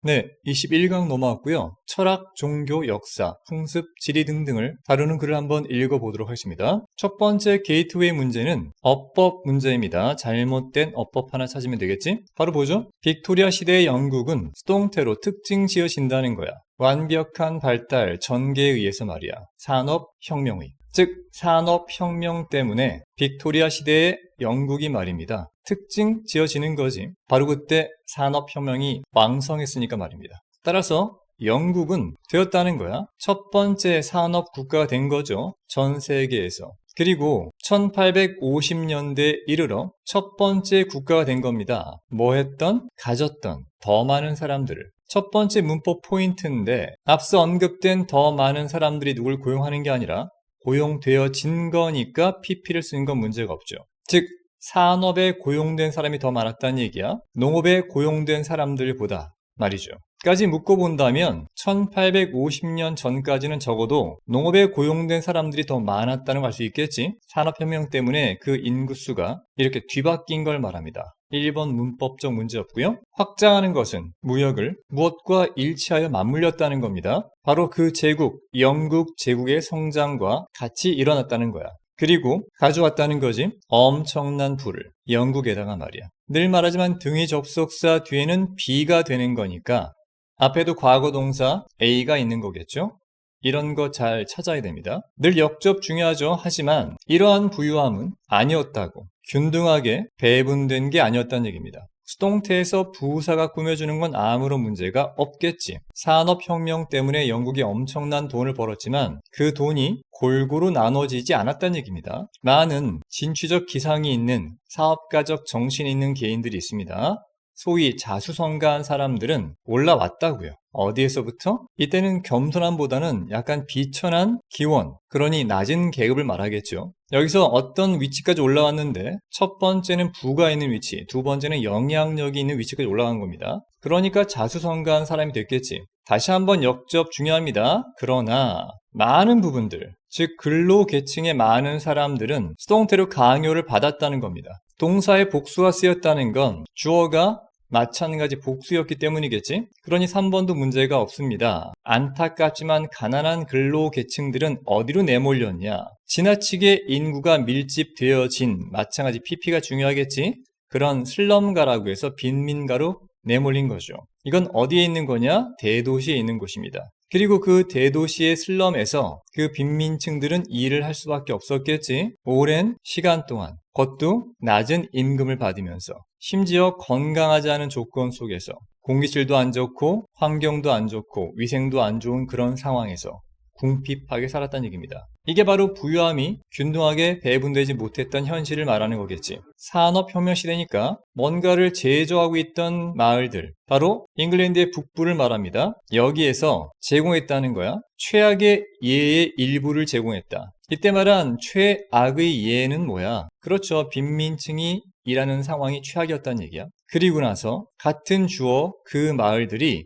네, 21강 넘어왔고요. 철학, 종교, 역사, 풍습, 지리 등등을 다루는 글을 한번 읽어보도록 하겠습니다. 첫 번째 게이트웨이 문제는 어법 문제입니다. 잘못된 어법 하나 찾으면 되겠지? 바로 보죠. 빅토리아 시대의 영국은 수동태로 특징 지어진다는 거야. 완벽한 발달, 전개에 의해서 말이야. 산업혁명의. 즉, 산업혁명 때문에 빅토리아 시대의 영국이 말입니다. 특징 지어지는 거지. 바로 그때 산업혁명이 왕성했으니까 말입니다. 따라서 영국은 되었다는 거야. 첫 번째 산업국가가 된 거죠. 전 세계에서. 그리고 1850년대에 이르러 첫 번째 국가가 된 겁니다. 뭐 했던? 가졌던 더 많은 사람들을. 첫 번째 문법 포인트인데 앞서 언급된 더 많은 사람들이 누굴 고용하는 게 아니라 고용되어진 거니까 PP를 쓰는 건 문제가 없죠. 즉 산업에 고용된 사람이 더 많았다는 얘기야. 농업에 고용된 사람들보다 말이죠. 까지 묶어본다면 1850년 전까지는 적어도 농업에 고용된 사람들이 더 많았다는 걸 알 수 있겠지. 산업혁명 때문에 그 인구수가 이렇게 뒤바뀐 걸 말합니다. 1번 문법적 문제였고요. 확장하는 것은 무역을 무엇과 일치하여 맞물렸다는 겁니다. 바로 그 제국, 영국 제국의 성장과 같이 일어났다는 거야. 그리고 가져왔다는 거지. 엄청난 부를 영국에다가 말이야. 늘 말하지만 등위 접속사 뒤에는 B가 되는 거니까 앞에도 과거 동사 A가 있는 거겠죠. 이런 거 잘 찾아야 됩니다. 늘 역접 중요하죠. 하지만 이러한 부유함은 아니었다고. 균등하게 배분된 게 아니었다는 얘기입니다. 수동태에서 부사가 꾸며주는 건 아무런 문제가 없겠지. 산업혁명 때문에 영국이 엄청난 돈을 벌었지만 그 돈이 골고루 나눠지지 않았다는 얘기입니다. 많은 진취적 기상이 있는 사업가적 정신이 있는 개인들이 있습니다. 소위 자수성가한 사람들은 올라왔다고요. 어디에서부터? 이때는 겸손함보다는 약간 비천한 기원, 그러니 낮은 계급을 말하겠죠. 여기서 어떤 위치까지 올라왔는데 첫 번째는 부가 있는 위치, 두 번째는 영향력이 있는 위치까지 올라간 겁니다. 그러니까 자수성가한 사람이 됐겠지. 다시 한번 역접 중요합니다. 그러나 많은 부분들, 즉 근로계층의 많은 사람들은 수동태로 강요를 받았다는 겁니다. 동사의 복수가 쓰였다는 건 주어가 마찬가지 복수였기 때문이겠지? 그러니 3번도 문제가 없습니다. 안타깝지만 가난한 근로계층들은 어디로 내몰렸냐? 지나치게 인구가 밀집되어진 마찬가지 PP가 중요하겠지? 그런 슬럼가라고 해서 빈민가로 내몰린 거죠. 이건 어디에 있는 거냐? 대도시에 있는 곳입니다. 그리고 그 대도시의 슬럼에서 그 빈민층들은 일을 할 수밖에 없었겠지. 오랜 시간 동안 그것도 낮은 임금을 받으면서 심지어 건강하지 않은 조건 속에서 공기질도 안 좋고 환경도 안 좋고 위생도 안 좋은 그런 상황에서 궁핍하게 살았다는 얘기입니다. 이게 바로 부유함이 균등하게 배분되지 못했던 현실을 말하는 거겠지. 산업혁명 시대니까 뭔가를 제조하고 있던 마을들, 바로 잉글랜드의 북부를 말합니다. 여기에서 제공했다는 거야. 최악의 예의 일부를 제공했다. 이때 말한 최악의 예는 뭐야? 그렇죠. 빈민층이 일하는 상황이 최악이었다는 얘기야. 그리고 나서 같은 주어 그 마을들이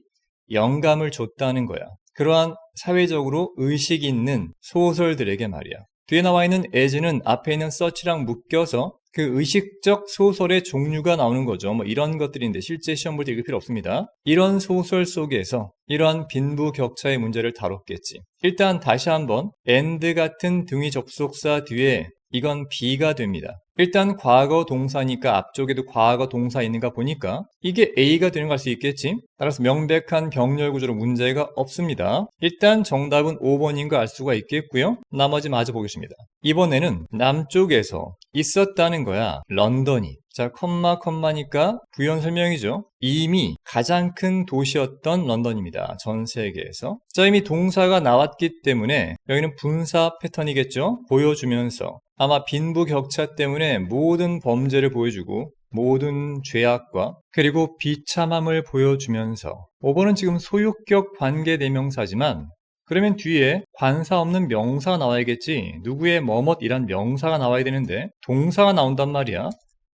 영감을 줬다는 거야. 그러한 사회적으로 의식 있는 소설들에게 말이야. 뒤에 나와 있는 as는 앞에 있는 such랑 묶여서 그 의식적 소설의 종류가 나오는 거죠. 뭐 이런 것들인데 실제 시험 볼 때 읽을 필요 없습니다. 이런 소설 속에서 이러한 빈부격차의 문제를 다뤘겠지. 일단 다시 한번 and 같은 등위 접속사 뒤에 이건 B가 됩니다. 일단 과거 동사니까 앞쪽에도 과거 동사 있는가 보니까 이게 A가 되는 걸 알 수 있겠지? 따라서 명백한 병렬 구조로 문제가 없습니다. 일단 정답은 5번인 거 알 수가 있겠고요. 나머지 마저 보겠습니다. 이번에는 남쪽에서 있었다는 거야. 런던이. 자, 컴마니까 부연 설명이죠. 이미 가장 큰 도시였던 런던입니다. 전 세계에서. 자, 이미 동사가 나왔기 때문에 여기는 분사 패턴이겠죠. 보여주면서 아마 빈부격차 때문에 모든 범죄를 보여주고 모든 죄악과 그리고 비참함을 보여주면서 5번은 지금 소유격 관계대명사지만 그러면 뒤에 관사 없는 명사가 나와야겠지. 누구의 뭐뭇이란 명사가 나와야 되는데 동사가 나온단 말이야.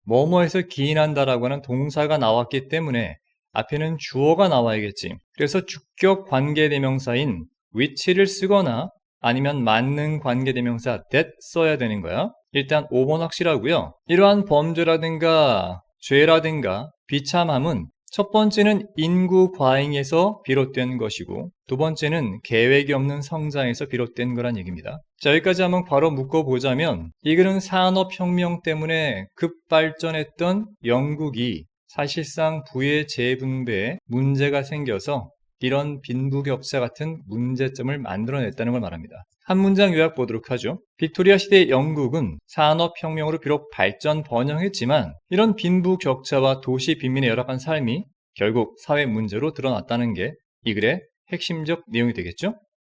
뭐뭐에서 기인한다라고 하는 동사가 나왔기 때문에 앞에는 주어가 나와야겠지. 그래서 주격 관계대명사인 which를 쓰거나 아니면 맞는 관계대명사 that 써야 되는 거야. 일단 5번 확실하고요. 이러한 범죄라든가 죄라든가 비참함은 첫 번째는 인구 과잉에서 비롯된 것이고 두 번째는 계획이 없는 성장에서 비롯된 거란 얘기입니다. 자, 여기까지 한번 바로 묶어보자면 이글은 산업혁명 때문에 급발전했던 영국이 사실상 부의 재분배에 문제가 생겨서 이런 빈부격차 같은 문제점을 만들어냈다는 걸 말합니다. 한 문장 요약 보도록 하죠. 빅토리아 시대의 영국은 산업혁명으로 비록 발전 번영했지만 이런 빈부격차와 도시 빈민의 열악한 삶이 결국 사회 문제로 드러났다는 게 이 글의 핵심적 내용이 되겠죠?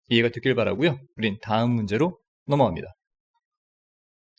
이해가 됐길 바라고요. 우린 다음 문제로 넘어갑니다.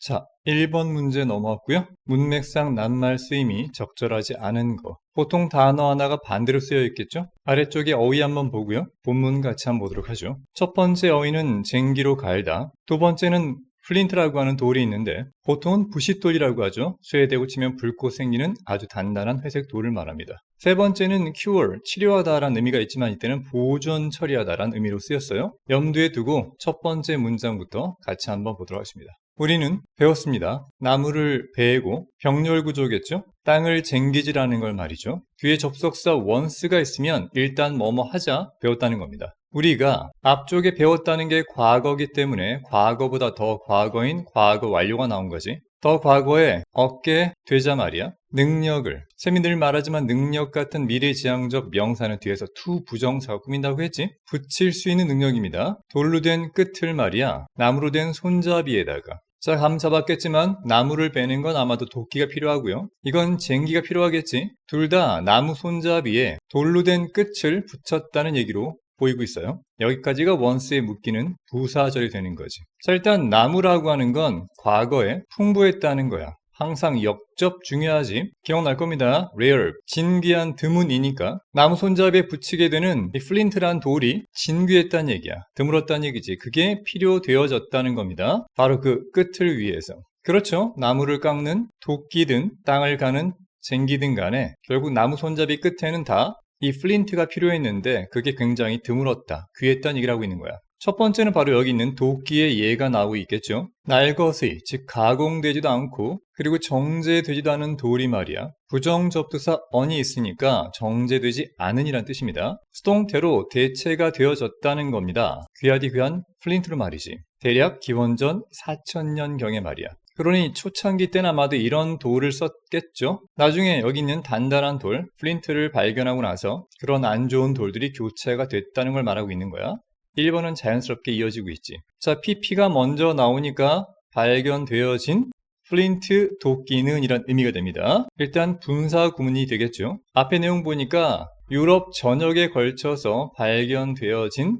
자, 1번 문제 넘어왔고요. 문맥상 낱말 쓰임이 적절하지 않은 거. 보통 단어 하나가 반대로 쓰여 있겠죠? 아래쪽에 어휘 한번 보고요. 본문 같이 한번 보도록 하죠. 첫 번째 어휘는 쟁기로 갈다. 두 번째는 플린트라고 하는 돌이 있는데 보통은 부싯돌이라고 하죠. 쇠대고 치면 붉고 생기는 아주 단단한 회색 돌을 말합니다. 세 번째는 cure, 치료하다라는 의미가 있지만 이때는 보존 처리하다라는 의미로 쓰였어요. 염두에 두고 첫 번째 문장부터 같이 한번 보도록 하겠습니다. 우리는 배웠습니다. 나무를 베고 병렬 구조겠죠? 땅을 쟁기질하는 걸 말이죠. 뒤에 접속사 once가 있으면 일단 뭐뭐 하자 배웠다는 겁니다. 우리가 앞쪽에 배웠다는 게 과거기 때문에 과거보다 더 과거인 과거 완료가 나온 거지. 더 과거에 얻게 되자 말이야. 능력을, 쌤이 늘 말하지만 능력 같은 미래지향적 명사는 뒤에서 to 부정사가 꾸민다고 했지. 붙일 수 있는 능력입니다. 돌로 된 끝을 말이야. 나무로 된 손잡이에다가. 자, 감 잡았겠지만 나무를 베는 건 아마도 도끼가 필요하고요. 이건 쟁기가 필요하겠지. 둘 다 나무 손잡이에 돌로 된 끝을 붙였다는 얘기로 보이고 있어요. 여기까지가 once에 묶이는 부사절이 되는 거지. 자, 일단 나무라고 하는 건 과거에 풍부했다는 거야. 항상 역접 중요하지. 기억날 겁니다. rare, 진귀한 드문이니까 나무 손잡이에 붙이게 되는 이 플린트란 돌이 진귀했다는 얘기야. 드물었다는 얘기지. 그게 필요되어졌다는 겁니다. 바로 그 끝을 위해서. 그렇죠. 나무를 깎는 도끼든 땅을 가는 쟁기든 간에 결국 나무 손잡이 끝에는 다 이 플린트가 필요했는데 그게 굉장히 드물었다. 귀했다는 얘기를 하고 있는 거야. 첫 번째는 바로 여기 있는 도끼의 예가 나오고 있겠죠. 날것의, 즉 가공되지도 않고 그리고 정제되지도 않은 돌이 말이야. 부정접두사 on이 있으니까 정제되지 않은이란 뜻입니다. 수동태로 대체가 되어졌다는 겁니다. 귀하디 귀한 플린트로 말이지. 대략 기원전 4000년경의 말이야. 그러니 초창기 때는 아마도 이런 돌을 썼겠죠. 나중에 여기 있는 단단한 돌, 플린트를 발견하고 나서 그런 안 좋은 돌들이 교체가 됐다는 걸 말하고 있는 거야. 1번은 자연스럽게 이어지고 있지. 자, PP가 먼저 나오니까 발견되어진 플린트 도끼는 이런 의미가 됩니다. 일단 분사 구문이 되겠죠. 앞에 내용 보니까 유럽 전역에 걸쳐서 발견되어진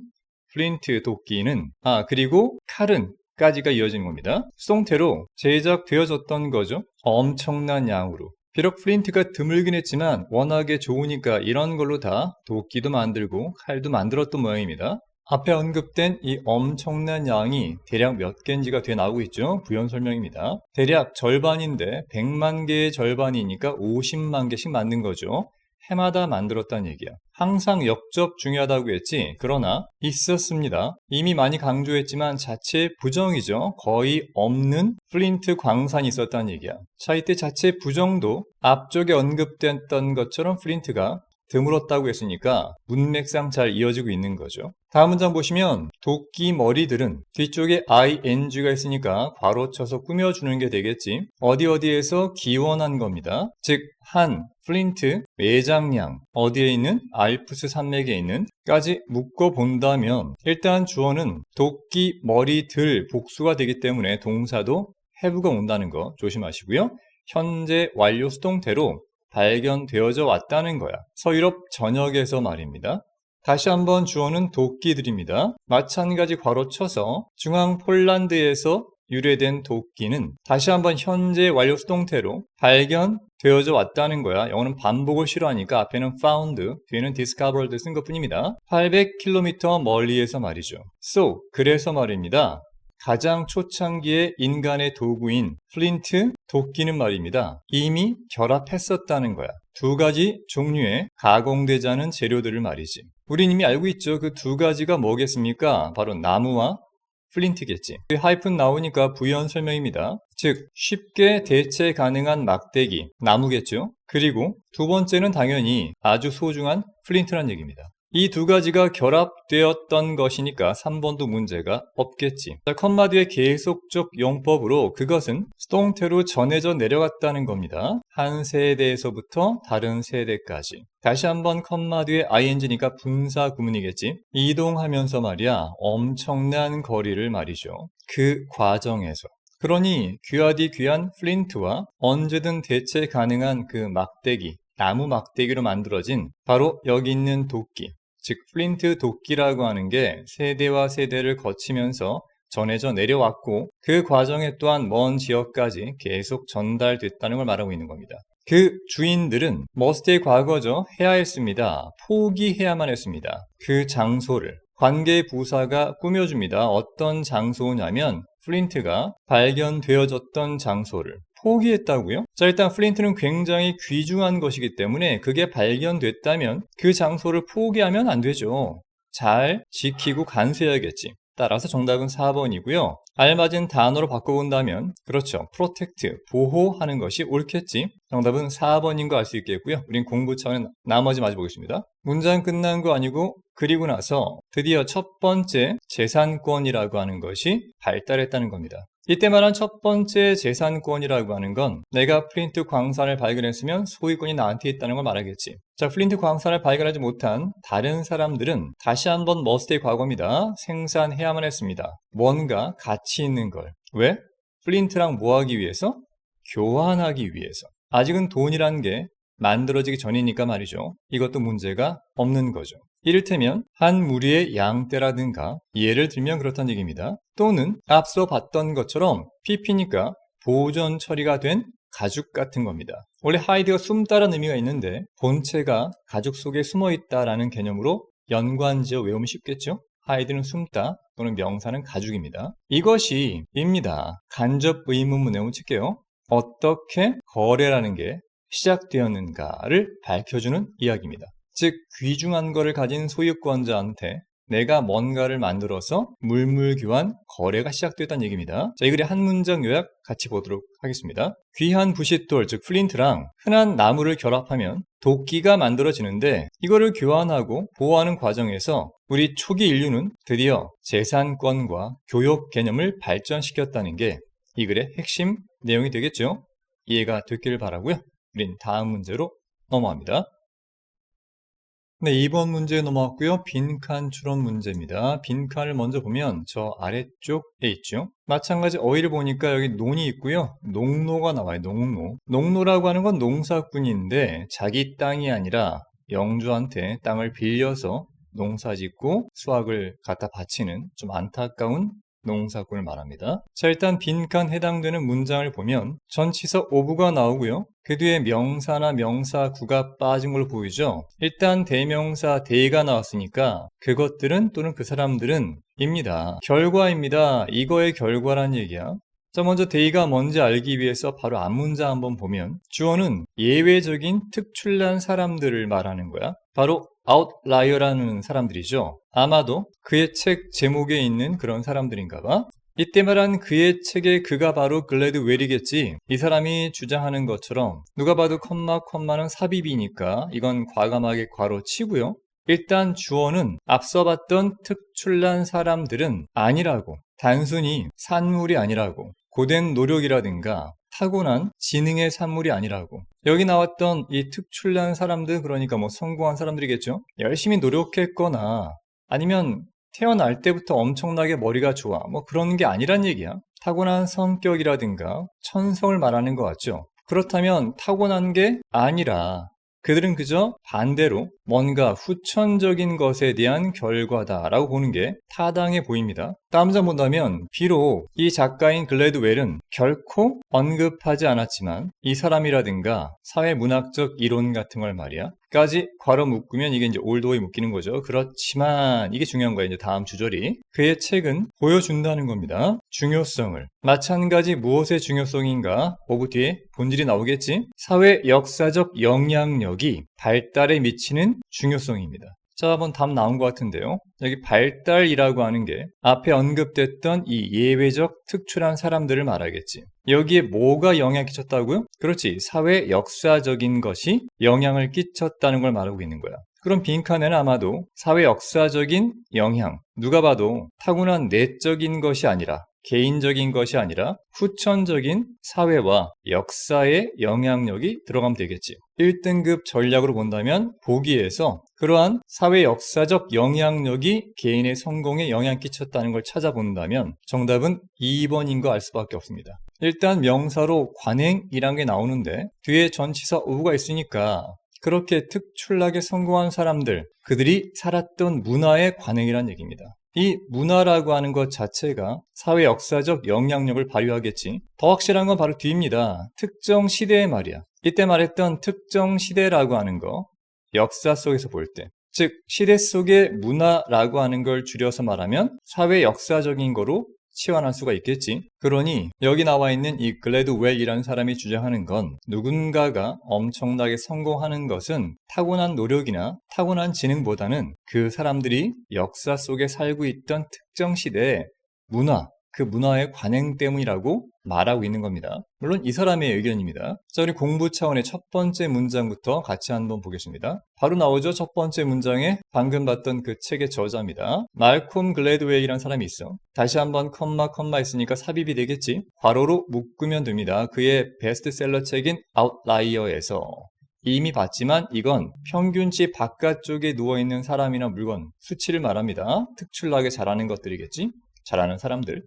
플린트 도끼는 그리고 칼은 까지가 이어지는 겁니다. 수동태로 제작되어졌던 거죠. 엄청난 양으로. 비록 플린트가 드물긴 했지만 워낙에 좋으니까 이런 걸로 다 도끼도 만들고 칼도 만들었던 모양입니다. 앞에 언급된 이 엄청난 양이 대략 몇 개인지가 뒤에 나오고 있죠. 부연 설명입니다. 대략 절반인데 100만 개의 절반이니까 50만 개씩 만든 거죠. 해마다 만들었다는 얘기야. 항상 역접 중요하다고 했지. 그러나 있었습니다. 이미 많이 강조했지만 자체 부정이죠. 거의 없는 플린트 광산이 있었다는 얘기야. 자, 이때 자체 부정도 앞쪽에 언급됐던 것처럼 플린트가 드물었다고 했으니까 문맥상 잘 이어지고 있는 거죠. 다음 문장 보시면 도끼 머리들은 뒤쪽에 ing가 있으니까 괄호 쳐서 꾸며주는 게 되겠지. 어디에서 기원한 겁니다. 즉 한 플린트 매장량 어디에 있는 알프스 산맥에 있는 까지 묶어 본다면 일단 주어는 도끼 머리들 복수가 되기 때문에 동사도 have가 온다는 거 조심하시고요. 현재 완료 수동태로 발견되어져 왔다는 거야. 서유럽 전역에서 말입니다. 다시 한번 주어는 도끼들입니다. 마찬가지 괄호 쳐서 중앙 폴란드에서 유래된 도끼는 다시 한번 현재 완료 수동태로 발견되어져 왔다는 거야. 영어는 반복을 싫어하니까 앞에는 found, 뒤에는 discovered 쓴 것뿐입니다. 800km 멀리에서 말이죠. So, 그래서 말입니다. 가장 초창기의 인간의 도구인 플린트, 도끼는 말입니다. 이미 결합했었다는 거야. 두 가지 종류의 가공되지 않은 재료들을 말이지. 우린 이미 알고 있죠. 그 두 가지가 뭐겠습니까? 바로 나무와 플린트겠지. 하이픈 나오니까 부연 설명입니다. 즉 쉽게 대체 가능한 막대기, 나무겠죠. 그리고 두 번째는 당연히 아주 소중한 플린트란 얘기입니다. 이 두 가지가 결합되었던 것이니까 3번도 문제가 없겠지. 컴마 뒤에 계속적 용법으로 그것은 수동태로 전해져 내려갔다는 겁니다. 한 세대에서부터 다른 세대까지. 다시 한번 컴마 뒤에 ing니까 분사 구문이겠지. 이동하면서 말이야 엄청난 거리를 말이죠. 그 과정에서. 그러니 귀하디 귀한 플린트와 언제든 대체 가능한 그 막대기, 나무 막대기로 만들어진 바로 여기 있는 도끼, 즉 플린트 도끼라고 하는 게 세대와 세대를 거치면서 전해져 내려왔고 그 과정에 또한 먼 지역까지 계속 전달됐다는 걸 말하고 있는 겁니다. 그 주인들은 머스트의 과거죠. 해야 했습니다. 포기해야만 했습니다. 그 장소를 관계 부사가 꾸며줍니다. 어떤 장소냐면 플린트가 발견되어졌던 장소를 포기했다고요? 자, 일단 플린트는 굉장히 귀중한 것이기 때문에 그게 발견됐다면 그 장소를 포기하면 안 되죠. 잘 지키고 간수해야겠지. 따라서 정답은 4번이고요. 알맞은 단어로 바꿔본다면 그렇죠. protect, 보호하는 것이 옳겠지. 정답은 4번인 거 알 수 있겠고요. 우린 공부 차원의 나머지 마저 보겠습니다. 문장 끝난 거 아니고 그리고 나서 드디어 첫 번째 재산권이라고 하는 것이 발달했다는 겁니다. 이때 말한 첫 번째 재산권이라고 하는 건 내가 플린트 광산을 발견했으면 소유권이 나한테 있다는 걸 말하겠지. 자, 플린트 광산을 발견하지 못한 다른 사람들은 다시 한번 머스트의 과거입니다. 생산해야만 했습니다. 뭔가 가치 있는 걸. 왜? 플린트랑 뭐 하기 위해서? 교환하기 위해서. 아직은 돈이란 게 만들어지기 전이니까 말이죠. 이것도 문제가 없는 거죠. 이를테면 한 무리의 양떼라든가 예를 들면 그렇다는 얘기입니다. 또는 앞서 봤던 것처럼 PP니까 보존 처리가 된 가죽 같은 겁니다. 원래 하이드가 숨다라는 의미가 있는데 본체가 가죽 속에 숨어 있다라는 개념으로 연관지어 외우면 쉽겠죠? 하이드는 숨다 또는 명사는 가죽입니다. 이것이 입니다. 간접 의문문 내용 칠게요. 어떻게 거래라는 게 시작되었는가를 밝혀주는 이야기입니다. 즉 귀중한 거를 가진 소유권자한테 내가 뭔가를 만들어서 물물교환 거래가 시작됐다는 얘기입니다. 자, 이 글의 한 문장 요약 같이 보도록 하겠습니다. 귀한 부싯돌, 즉 플린트랑 흔한 나무를 결합하면 도끼가 만들어지는데 이거를 교환하고 보호하는 과정에서 우리 초기 인류는 드디어 재산권과 교역 개념을 발전시켰다는 게 이 글의 핵심 내용이 되겠죠. 이해가 됐기를 바라고요. 우린 다음 문제로 넘어갑니다. 네, 2번 문제 넘어왔고요. 빈칸 추론 문제입니다. 빈칸을 먼저 보면 저 아래쪽에 있죠. 마찬가지 어휘를 보니까 여기 논이 있고요. 농노가 나와요. 농노. 농노라고 하는 건 농사꾼인데 자기 땅이 아니라 영주한테 땅을 빌려서 농사 짓고 수확을 갖다 바치는 좀 안타까운 농사꾼을 말합니다. 자, 일단 빈칸 해당되는 문장을 보면 전치사 오브가 나오고요. 그 뒤에 명사나 명사구가 빠진 걸로 보이죠. 일단 대명사 대가 나왔으니까 그것들은 또는 그 사람들은 입니다. 결과입니다. 이거의 결과란 얘기야. 자, 먼저 대의가 뭔지 알기 위해서 바로 앞문장 한번 보면 주어는 예외적인 특출난 사람들을 말하는 거야. 바로 아웃라이어라는 사람들이죠. 아마도 그의 책 제목에 있는 그런 사람들인가 봐. 이때 말한 그의 책의 그가 바로 글래드 웰이겠지. 이 사람이 주장하는 것처럼 누가 봐도 컴마는 삽입이니까 이건 과감하게 괄호 치고요. 일단 주어는 앞서 봤던 특출난 사람들은 아니라고, 단순히 산물이 아니라고, 고된 노력이라든가 타고난 지능의 산물이 아니라고. 여기 나왔던 이 특출난 사람들, 그러니까 뭐 성공한 사람들이겠죠. 열심히 노력했거나 아니면 태어날 때부터 엄청나게 머리가 좋아, 뭐 그런 게 아니란 얘기야. 타고난 성격이라든가 천성을 말하는 것 같죠. 그렇다면 타고난 게 아니라 그들은 그저 반대로 뭔가 후천적인 것에 대한 결과다라고 보는 게 타당해 보입니다. 다음 장 본다면 비록 이 작가인 글래드 웰은 결코 언급하지 않았지만 이 사람이라든가 사회문학적 이론 같은 걸 말이야 까지 괄호 묶으면 이게 이제 올드어에 묶이는 거죠. 그렇지만 이게 중요한 거예요. 이제 다음 주절이 그의 책은 보여준다는 겁니다. 중요성을. 마찬가지 무엇의 중요성인가? 오브 뒤에 본질이 나오겠지. 사회 역사적 영향력이 발달에 미치는 중요성입니다. 자, 한번 답 나온 것 같은데요. 여기 발달이라고 하는 게 앞에 언급됐던 이 예외적 특출한 사람들을 말하겠지. 여기에 뭐가 영향을 끼쳤다고요? 그렇지. 사회 역사적인 것이 영향을 끼쳤다는 걸 말하고 있는 거야. 그럼 빈칸에는 아마도 사회 역사적인 영향, 누가 봐도 타고난 내적인 것이 아니라 개인적인 것이 아니라 후천적인 사회와 역사의 영향력이 들어가면 되겠지. 1등급 전략으로 본다면 보기에서 그러한 사회 역사적 영향력이 개인의 성공에 영향을 끼쳤다는 걸 찾아본다면 정답은 2번인 거 알 수밖에 없습니다. 일단 명사로 관행이란 게 나오는데 뒤에 전치사 u가 있으니까 그렇게 특출나게 성공한 사람들, 그들이 살았던 문화의 관행이란 얘기입니다. 이 문화라고 하는 것 자체가 사회 역사적 영향력을 발휘하겠지. 더 확실한 건 바로 뒤입니다. 특정 시대의 말이야. 이때 말했던 특정 시대라고 하는 거, 역사 속에서 볼 때. 즉, 시대 속의 문화라고 하는 걸 줄여서 말하면 사회 역사적인 거로 치환할 수가 있겠지. 그러니 여기 나와 있는 이 글래드웰이라는 사람이 주장하는 건 누군가가 엄청나게 성공하는 것은 타고난 노력이나 타고난 지능보다는 그 사람들이 역사 속에 살고 있던 특정 시대의 문화, 그 문화의 관행 때문이라고 말하고 있는 겁니다. 물론 이 사람의 의견입니다. 자, 우리 공부 차원의 첫 번째 문장부터 같이 한번 보겠습니다. 바로 나오죠. 첫 번째 문장에 방금 봤던 그 책의 저자입니다. 말콤 글래드웰이라는 사람이 있어. 다시 한번 컴마 있으니까 삽입이 되겠지. 괄호로 묶으면 됩니다. 그의 베스트셀러 책인 아웃라이어에서 이미 봤지만 이건 평균치 바깥쪽에 누워있는 사람이나 물건, 수치를 말합니다. 특출나게 잘하는 것들이겠지. 잘하는 사람들.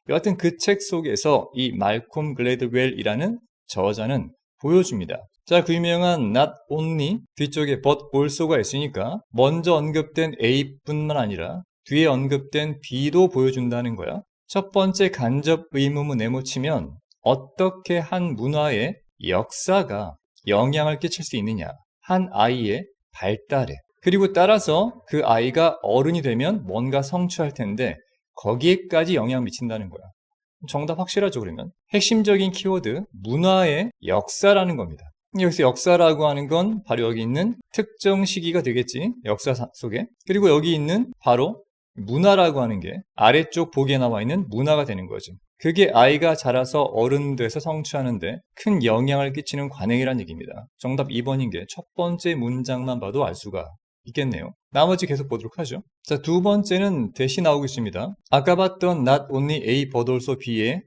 여하튼 그 책 속에서 이 말콤 글래드웰이라는 저자는 보여줍니다. 자, 그 유명한 not only 뒤쪽에 but also가 있으니까 먼저 언급된 A뿐만 아니라 뒤에 언급된 B도 보여준다는 거야. 첫 번째 간접 의문문 네모치면 어떻게 한 문화의 역사가 영향을 끼칠 수 있느냐. 한 아이의 발달에. 그리고 따라서 그 아이가 어른이 되면 뭔가 성취할 텐데 거기에까지 영향을 미친다는 거야. 정답 확실하죠, 그러면? 핵심적인 키워드, 문화의 역사라는 겁니다. 여기서 역사라고 하는 건 바로 여기 있는 특정 시기가 되겠지, 역사 속에. 그리고 여기 있는 바로 문화라고 하는 게 아래쪽 보기에 나와 있는 문화가 되는 거죠. 그게 아이가 자라서 어른 돼서 성취하는데 큰 영향을 끼치는 관행이라는 얘기입니다. 정답 2번인 게 첫 번째 문장만 봐도 알 수가 있겠네요. 나머지 계속 보도록 하죠. 자, 두 번째는 대신 나오고 있습니다. 아까 봤던 not only A but also B에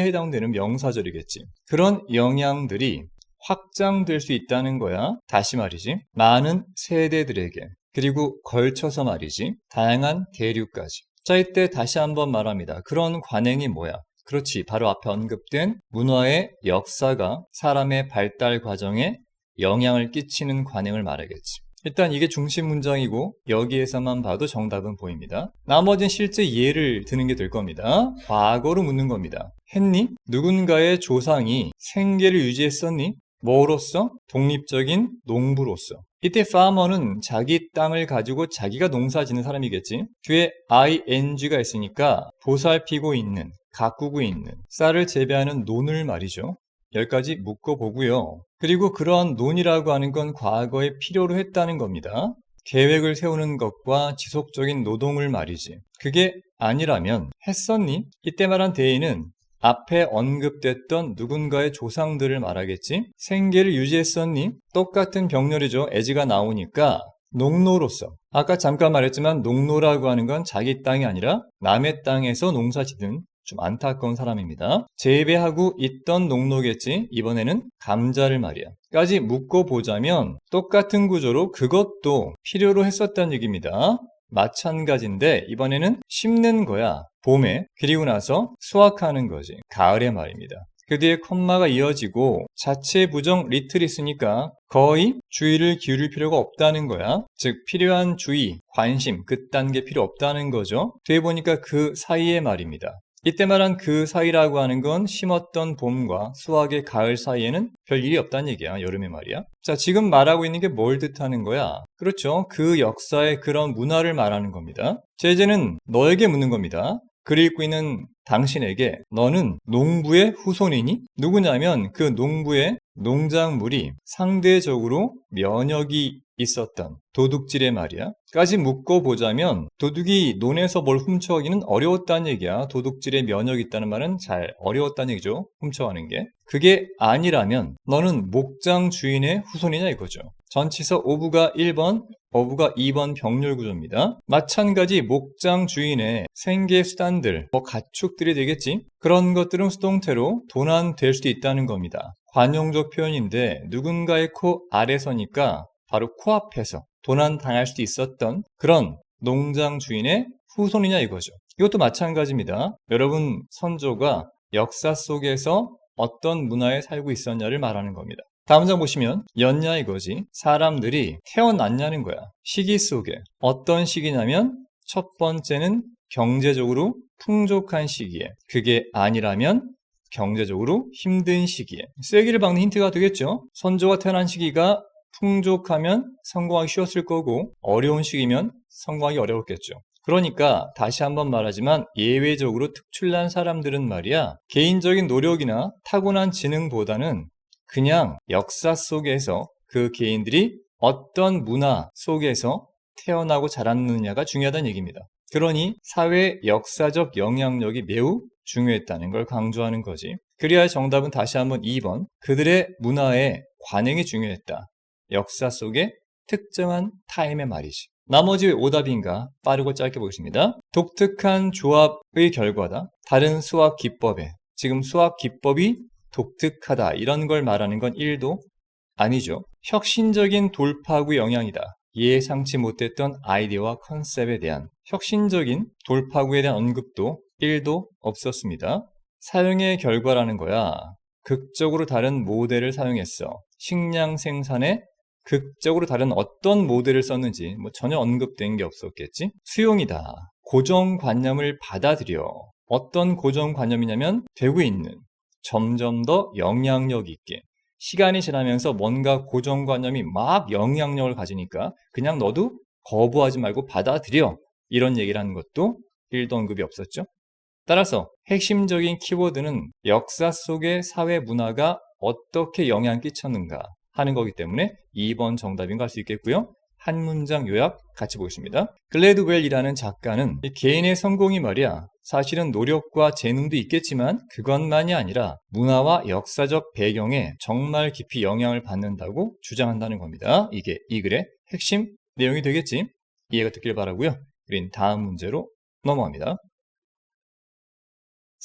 해당되는 명사절이겠지. 그런 영향들이 확장될 수 있다는 거야. 다시 말이지. 많은 세대들에게. 그리고 걸쳐서 말이지. 다양한 대륙까지. 자, 이때 다시 한번 말합니다. 그런 관행이 뭐야? 그렇지. 바로 앞에 언급된 문화의 역사가 사람의 발달 과정에 영향을 끼치는 관행을 말하겠지. 일단 이게 중심 문장이고 여기에서만 봐도 정답은 보입니다. 나머지는 실제 예를 드는 게 될 겁니다. 과거로 묻는 겁니다. 했니? 누군가의 조상이 생계를 유지했었니? 뭐로서? 독립적인 농부로서. 이때 farmer는 자기 땅을 가지고 자기가 농사 짓는 사람이겠지. 뒤에 ing가 있으니까 보살피고 있는, 가꾸고 있는, 쌀을 재배하는 논을 말이죠. 여기까지 묶어보고요. 그리고 그러한 논이라고 하는 건 과거에 필요로 했다는 겁니다. 계획을 세우는 것과 지속적인 노동을 말이지. 그게 아니라면 했었니? 이때 말한 대의는 앞에 언급됐던 누군가의 조상들을 말하겠지. 생계를 유지했었니? 똑같은 병렬이죠. as가 나오니까 농노로서. 아까 잠깐 말했지만 농노라고 하는 건 자기 땅이 아니라 남의 땅에서 농사 짓는 좀 안타까운 사람입니다. 재배하고 있던 농노겠지. 이번에는 감자를 말이야. 까지 묶어보자면 똑같은 구조로 그것도 필요로 했었다는 얘기입니다. 마찬가지인데 이번에는 심는 거야. 봄에. 그리고 나서 수확하는 거지. 가을에 말입니다. 그 뒤에 콤마가 이어지고 자체 부정 리틀이 있으니까 거의 주의를 기울일 필요가 없다는 거야. 즉 필요한 주의, 관심, 그딴 게 필요 없다는 거죠. 뒤에 보니까 그 사이에 말입니다. 이때 말한 그 사이라고 하는 건 심었던 봄과 수확의 가을 사이에는 별 일이 없다는 얘기야. 여름에 말이야. 자, 지금 말하고 있는 게 뭘 뜻하는 거야? 그렇죠. 그 역사의 그런 문화를 말하는 겁니다. 제재는 너에게 묻는 겁니다. 글을 읽고 있는 당신에게 너는 농부의 후손이니? 누구냐면 그 농부의 농작물이 상대적으로 면역이 있었던 도둑질의 말이야. 까지 묶어보자면 도둑이 논에서 뭘 훔쳐가기는 어려웠다는 얘기야. 도둑질에 면역이 있다는 말은 잘 어려웠다는 얘기죠. 훔쳐가는 게. 그게 아니라면 너는 목장 주인의 후손이냐 이거죠. 전치사 오브가 1번, 어부가 2번 병렬 구조입니다. 마찬가지 목장 주인의 생계 수단들, 가축들이 되겠지. 그런 것들은 수동태로 도난될 수도 있다는 겁니다. 관용적 표현인데 누군가의 코 아래서니까 바로 코앞에서 도난당할 수도 있었던 그런 농장 주인의 후손이냐 이거죠. 이것도 마찬가지입니다. 여러분 선조가 역사 속에서 어떤 문화에 살고 있었냐를 말하는 겁니다. 다음 장 보시면 였냐 이거지. 사람들이 태어났냐는 거야. 시기 속에. 어떤 시기냐면 첫 번째는 경제적으로 풍족한 시기에. 그게 아니라면 경제적으로 힘든 시기에. 쐐기를 박는 힌트가 되겠죠. 선조가 태어난 시기가 풍족하면 성공하기 쉬웠을 거고 어려운 시기면 성공하기 어려웠겠죠. 그러니까 다시 한번 말하지만 예외적으로 특출난 사람들은 말이야 개인적인 노력이나 타고난 지능보다는 그냥 역사 속에서 그 개인들이 어떤 문화 속에서 태어나고 자랐느냐가 중요하다는 얘기입니다. 그러니 사회 역사적 영향력이 매우 중요했다는 걸 강조하는 거지. 그래야 정답은 다시 한번 2번. 그들의 문화에 관행이 중요했다. 역사 속의 특정한 타임의 말이지. 나머지 왜 오답인가 빠르고 짧게 보겠습니다. 독특한 조합의 결과다. 다른 수학 기법에. 지금 수학 기법이 독특하다. 이런 걸 말하는 건 1도 아니죠. 혁신적인 돌파구의 영향이다. 예상치 못했던 아이디어와 컨셉에 대한 혁신적인 돌파구에 대한 언급도 1도 없었습니다. 사용의 결과라는 거야. 극적으로 다른 모델을 사용했어. 식량 생산에 극적으로 다른 어떤 모델을 썼는지 전혀 언급된 게 없었겠지. 수용이다. 고정관념을 받아들여. 어떤 고정관념이냐면 되고 있는 점점 더 영향력 있게 시간이 지나면서 뭔가 고정관념이 막 영향력을 가지니까 그냥 너도 거부하지 말고 받아들여. 이런 얘기를 하는 것도 1도 언급이 없었죠. 따라서 핵심적인 키워드는 역사 속의 사회 문화가 어떻게 영향을 끼쳤는가 하는 거기 때문에 2번 정답인가 할 수 있겠고요. 한 문장 요약 같이 보겠습니다. 글래드웰이라는 작가는 개인의 성공이 말이야 사실은 노력과 재능도 있겠지만 그것만이 아니라 문화와 역사적 배경에 정말 깊이 영향을 받는다고 주장한다는 겁니다. 이게 이 글의 핵심 내용이 되겠지. 이해가 됐길 바라고요. 우린 다음 문제로 넘어갑니다.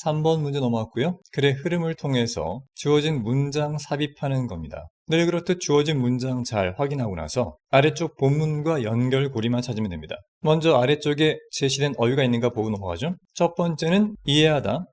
3번 문제 넘어왔고요. 글의 흐름을 통해서 주어진 문장 삽입하는 겁니다. 늘 그렇듯 주어진 문장 잘 확인하고 나서 아래쪽 본문과 연결고리만 찾으면 됩니다. 먼저 아래쪽에 제시된 어휘가 있는가 보고 넘어가죠. 첫 번째는 이해하다,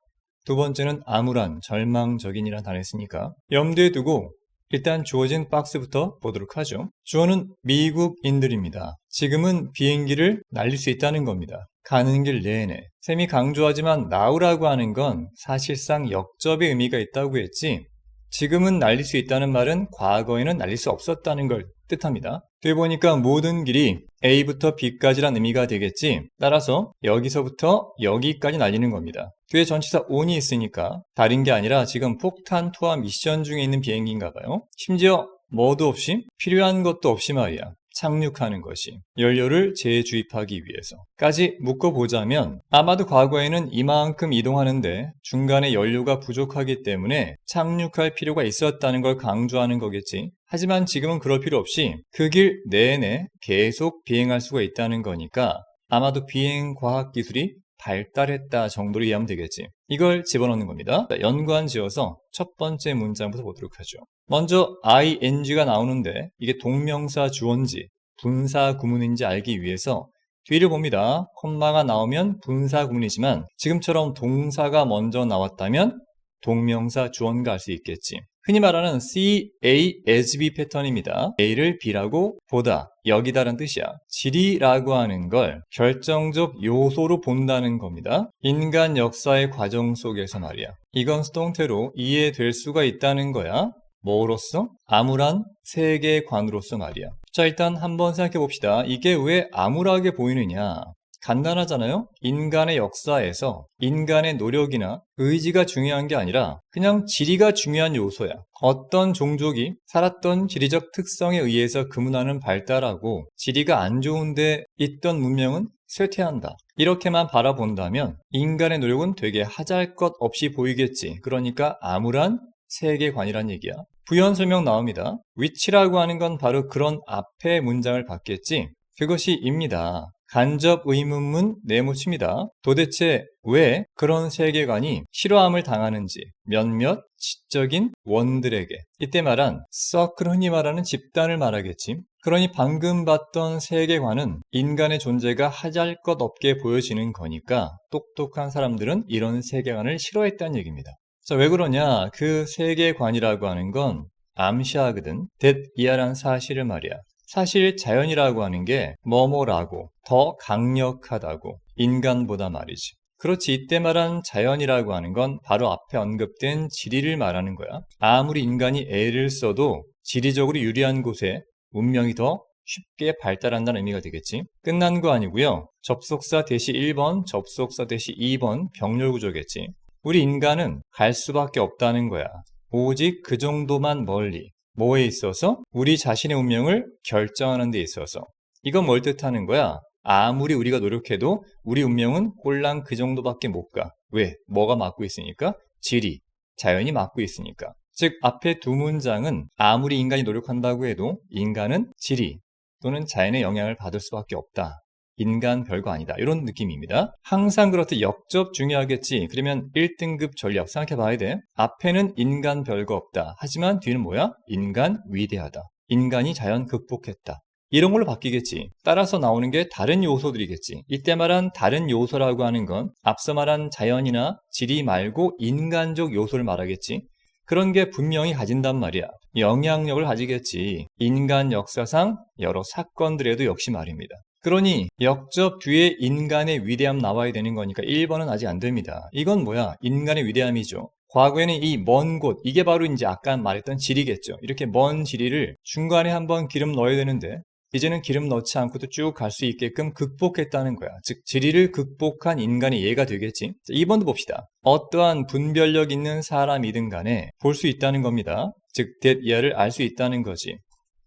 두 번째는 암울한, 절망적인이라는 단어를 쓰니까 염두에 두고 일단 주어진 박스부터 보도록 하죠. 주어는 미국인들입니다. 지금은 비행기를 날릴 수 있다는 겁니다. 가는 길 내내. 쌤이 강조하지만 now라고 하는 건 사실상 역접의 의미가 있다고 했지 지금은 날릴 수 있다는 말은 과거에는 날릴 수 없었다는 걸 뜻합니다. 뒤에 보니까 모든 길이 A부터 B까지란 의미가 되겠지. 따라서 여기서부터 여기까지 날리는 겁니다. 뒤에 전치사 on이 있으니까 다른 게 아니라 지금 폭탄 투하 미션 중에 있는 비행기인가 봐요. 심지어 뭐도 없이 필요한 것도 없이 말이야. 착륙하는 것이 연료를 재주입하기 위해서까지 묶어보자면 아마도 과거에는 이만큼 이동하는데 중간에 연료가 부족하기 때문에 착륙할 필요가 있었다는 걸 강조하는 거겠지. 하지만 지금은 그럴 필요 없이 그 길 내내 계속 비행할 수가 있다는 거니까 아마도 비행 과학 기술이 발달했다 정도로 이해하면 되겠지. 이걸 집어넣는 겁니다. 연관 지어서 첫 번째 문장부터 보도록 하죠. 먼저 ing가 나오는데 이게 동명사 주어인지 분사 구문인지 알기 위해서 뒤를 봅니다. 콤마가 나오면 분사 구문이지만 지금처럼 동사가 먼저 나왔다면 동명사 주어인가 알 수 있겠지. 흔히 말하는 C, A, as B 패턴입니다. A를 B라고 보다, 여기다라는 뜻이야. 지리라고 하는 걸 결정적 요소로 본다는 겁니다. 인간 역사의 과정 속에서 말이야. 이건 수동태로 이해될 수가 있다는 거야. 뭐로서? 암울한 세계관으로서 말이야. 자, 일단 한번 생각해 봅시다. 이게 왜 암울하게 보이느냐? 간단하잖아요? 인간의 역사에서 인간의 노력이나 의지가 중요한 게 아니라 그냥 지리가 중요한 요소야. 어떤 종족이 살았던 지리적 특성에 의해서 그 문화는 발달하고 지리가 안 좋은데 있던 문명은 쇠퇴한다. 이렇게만 바라본다면 인간의 노력은 되게 하잘것 없이 보이겠지. 그러니까 암울한 세계관이란 얘기야. 부연 설명 나옵니다. 위치라고 하는 건 바로 그런 앞의 문장을 받겠지. 그것이 입니다. 간접 의문문 네모칩니다. 도대체 왜 그런 세계관이 실화함을 당하는지 몇몇 지적인 원들에게, 이때 말한 서클, 흔히 말하는 집단을 말하겠지. 그러니 방금 봤던 세계관은 인간의 존재가 하잘것없게 보여지는 거니까 똑똑한 사람들은 이런 세계관을 싫어했다는 얘기입니다. 자, 왜 그러냐? 그 세계관이라고 하는 건 암시하거든. 이하란 사실을 말이야. 사실 자연이라고 하는 게 뭐뭐라고 더 강력하다고, 인간보다 말이지. 그렇지, 이때 말한 자연이라고 하는 건 바로 앞에 언급된 지리를 말하는 거야. 아무리 인간이 애를 써도 지리적으로 유리한 곳에 문명이 더 쉽게 발달한다는 의미가 되겠지. 끝난 거 아니고요. 접속사 대시 1번, 접속사 대시 2번 병렬 구조겠지. 우리 인간은 갈 수밖에 없다는 거야. 오직 그 정도만 멀리. 뭐에 있어서? 우리 자신의 운명을 결정하는 데 있어서. 이건 뭘 뜻하는 거야? 아무리 우리가 노력해도 우리 운명은 꼴랑 그 정도밖에 못 가. 왜? 뭐가 막고 있으니까? 지리, 자연이 막고 있으니까. 즉 앞에 두 문장은 아무리 인간이 노력한다고 해도 인간은 지리 또는 자연의 영향을 받을 수밖에 없다. 인간 별거 아니다. 이런 느낌입니다. 항상 그렇듯 역접 중요하겠지. 그러면 1등급 전략 생각해 봐야 돼. 앞에는 인간 별거 없다. 하지만 뒤는 뭐야? 인간 위대하다. 인간이 자연 극복했다. 이런 걸로 바뀌겠지. 따라서 나오는 게 다른 요소들이겠지. 이때 말한 다른 요소라고 하는 건 앞서 말한 자연이나 지리 말고 인간적 요소를 말하겠지. 그런 게 분명히 가진단 말이야. 영향력을 가지겠지. 인간 역사상 여러 사건들에도 역시 말입니다. 그러니 역접 뒤에 인간의 위대함 나와야 되는 거니까 1번은 아직 안 됩니다. 이건 뭐야? 인간의 위대함이죠. 과거에는 이 먼 곳, 이게 바로 이제 아까 말했던 지리겠죠. 이렇게 먼 지리를 중간에 한번 기름 넣어야 되는데 이제는 기름 넣지 않고도 쭉 갈 수 있게끔 극복했다는 거야. 즉 지리를 극복한 인간의 예가 되겠지. 자, 2번도 봅시다. 어떠한 분별력 있는 사람이든 간에 볼 수 있다는 겁니다. 즉 이하를 알 수 있다는 거지.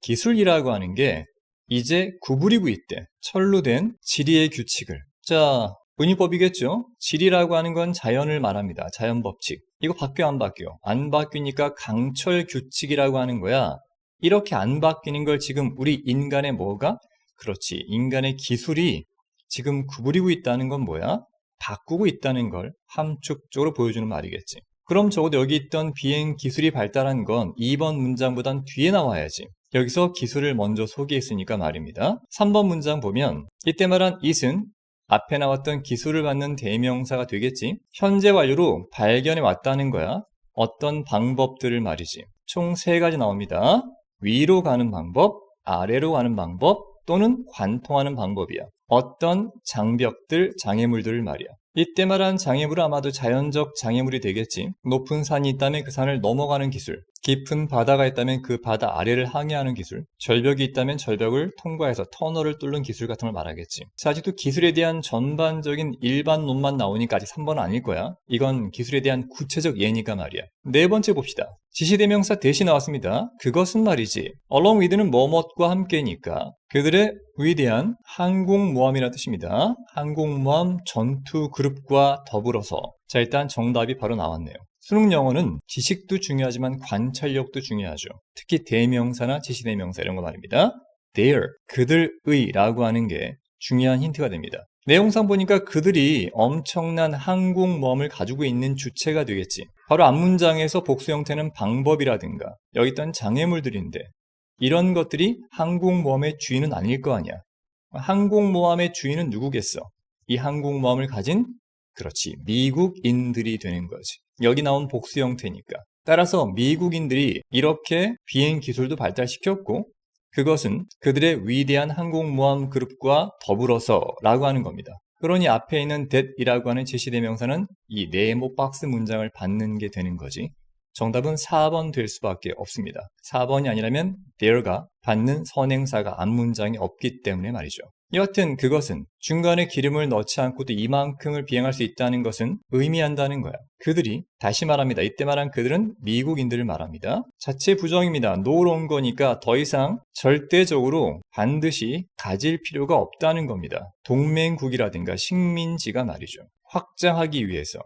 기술이라고 하는 게 이제 구부리고 있대. 철로 된 지리의 규칙을. 자, 은유법이겠죠? 지리라고 하는 건 자연을 말합니다. 자연 법칙. 이거 바뀌어 안 바뀌어? 안 바뀌니까 강철 규칙이라고 하는 거야. 이렇게 안 바뀌는 걸 지금 우리 인간의 뭐가? 그렇지. 인간의 기술이 지금 구부리고 있다는 건 뭐야? 바꾸고 있다는 걸 함축적으로 보여주는 말이겠지. 그럼 적어도 여기 있던 비행 기술이 발달한 건 2번 문장보단 뒤에 나와야지. 여기서 기술을 먼저 소개했으니까 말입니다. 3번 문장 보면 이때 말한 it은 앞에 나왔던 기술을 받는 대명사가 되겠지. 현재 완료로 발견해 왔다는 거야. 어떤 방법들을 말이지. 총 3가지 나옵니다. 위로 가는 방법, 아래로 가는 방법, 또는 관통하는 방법이야. 어떤 장벽들, 장애물들을 말이야. 이때 말한 장애물은 아마도 자연적 장애물이 되겠지. 높은 산이 있다면 그 산을 넘어가는 기술, 깊은 바다가 있다면 그 바다 아래를 항해하는 기술, 절벽이 있다면 절벽을 통과해서 터널을 뚫는 기술 같은 걸 말하겠지. 아직도 기술에 대한 전반적인 일반론만 나오니까 아직 3번은 아닐 거야. 이건 기술에 대한 구체적 예니까 말이야. 4번째 봅시다. 지시대명사 대시 나왔습니다. 그것은 말이지. along with는 뭐뭇과 함께니까 그들의 위대한 항공모함이라는 뜻입니다. 항공모함 전투 그룹과 더불어서. 자, 일단 정답이 바로 나왔네요. 수능 영어는 지식도 중요하지만 관찰력도 중요하죠. 특히 대명사나 지시대명사 이런 거 말입니다. their, 그들의 라고 하는 게 중요한 힌트가 됩니다. 내용상 보니까 그들이 엄청난 항공모함을 가지고 있는 주체가 되겠지. 바로 앞문장에서 복수 형태는 방법이라든가 여기 있던 장애물들인데 이런 것들이 항공모함의 주인은 아닐 거 아니야. 항공모함의 주인은 누구겠어? 이 항공모함을 가진, 그렇지, 미국인들이 되는 거지. 여기 나온 복수 형태니까. 따라서 미국인들이 이렇게 비행 기술도 발달시켰고 그것은 그들의 위대한 항공모함 그룹과 더불어서 라고 하는 겁니다. 그러니 앞에 있는 that이라고 하는 제시대명사는 이 네모 박스 문장을 받는 게 되는 거지. 정답은 4번 될 수밖에 없습니다. 4번이 아니라면 there가 받는 선행사가 앞문장에 없기 때문에 말이죠. 여하튼 그것은 중간에 기름을 넣지 않고도 이만큼을 비행할 수 있다는 것은 의미한다는 거야. 그들이, 다시 말합니다. 이때 말한 그들은 미국인들을 말합니다. 자체 부정입니다. 노론 거니까 더 이상 절대적으로 반드시 가질 필요가 없다는 겁니다. 동맹국이라든가 식민지가 말이죠. 확장하기 위해서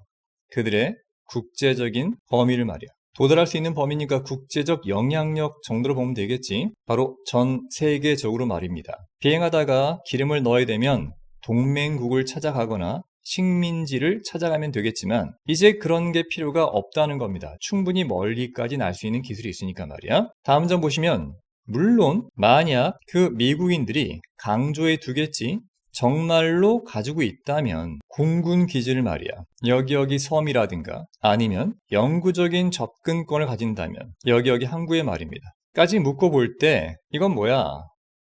그들의 국제적인 범위를 말이야. 도달할 수 있는 범위니까 국제적 영향력 정도로 보면 되겠지. 바로 전 세계적으로 말입니다. 비행하다가 기름을 넣어야 되면 동맹국을 찾아가거나 식민지를 찾아가면 되겠지만 이제 그런 게 필요가 없다는 겁니다. 충분히 멀리까지 날 수 있는 기술이 있으니까 말이야. 다음 점 보시면 물론 만약 그 미국인들이 강조해 두겠지. 정말로 가지고 있다면 공군 기지를 말이야. 여기 섬이라든가 아니면 영구적인 접근권을 가진다면 여기 항구의 말입니다. 까지 묶어볼 때 이건 뭐야?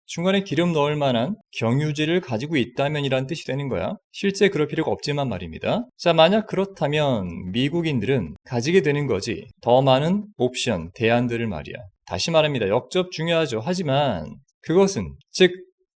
중간에 기름 넣을 만한 경유지를 가지고 있다면 이란 뜻이 되는 거야. 실제 그럴 필요가 없지만 말입니다. 자, 만약 그렇다면 미국인들은 가지게 되는 거지. 더 많은 옵션, 대안들을 말이야. 다시 말합니다. 역접 중요하죠. 하지만 그것은 즉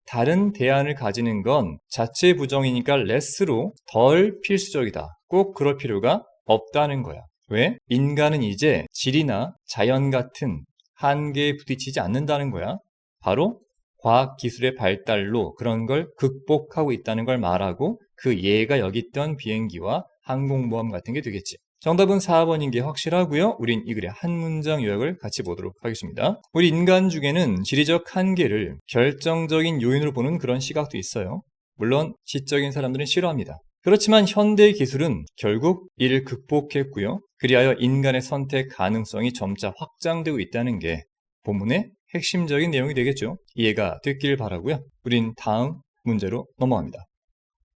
다른 대안을 가지는 건 자체 부정이니까 less로 덜 필수적이다. 꼭 그럴 필요가 없다는 거야. 왜? 인간은 이제 질이나 자연 같은 한계에 부딪히지 않는다는 거야. 바로 과학기술의 발달로 그런 걸 극복하고 있다는 걸 말하고 그 예가 여기 있던 비행기와 항공모함 같은 게 되겠지. 정답은 4번인 게 확실하고요. 우린 이 글의 한 문장 요약을 같이 보도록 하겠습니다. 우리 인간 중에는 지리적 한계를 결정적인 요인으로 보는 그런 시각도 있어요. 물론 지적인 사람들은 싫어합니다. 그렇지만 현대 기술은 결국 이를 극복했고요. 그리하여 인간의 선택 가능성이 점차 확장되고 있다는 게 본문의 핵심적인 내용이 되겠죠. 이해가 됐길 바라고요. 우린 다음 문제로 넘어갑니다.